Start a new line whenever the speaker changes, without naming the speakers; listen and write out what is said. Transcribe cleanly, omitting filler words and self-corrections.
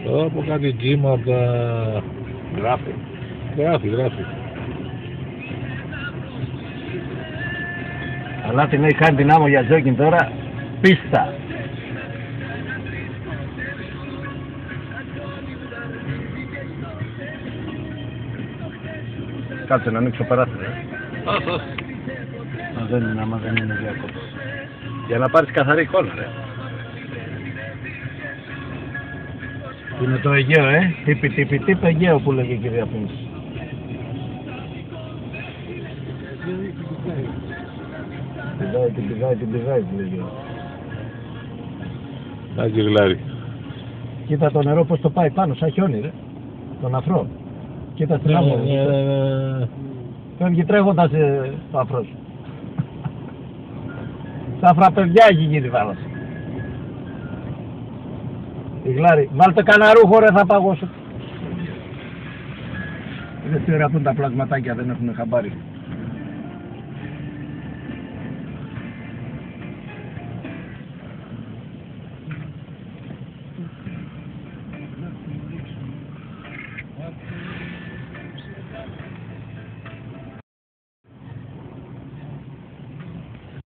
Από κάτι κύμα από τα... Γράφει.
Αλλά την έχει κάνει την άμμο για τζόκιν τώρα, πίστα. Κάτσε να ανοίξω παράθυρο. Άμα δεν είναι διακόπτωση. Για να πάρεις καθαρή εικόνα, ρε. Είναι το Αιγαίο, τύπη Αιγαίο που λέγε η κυρία Πίνση. Την πηδάει που λέγε.
Άκη γλάρι.
Κοίτα το νερό πως το πάει πάνω, σαν χιόνι, ρε. Τον αφρό. Κοίτα στην άμμο. Φεύγει τρέχοντας το αφρός. Τα φραπεδιά έχει γίνει θάλασσα. Η γλάρι, βάλτε κανένα ρούχο ρε, θα παγώσω. Δεν τι ωραία που είναι τα πλασματάκια, δεν έχουν χαμπάρι.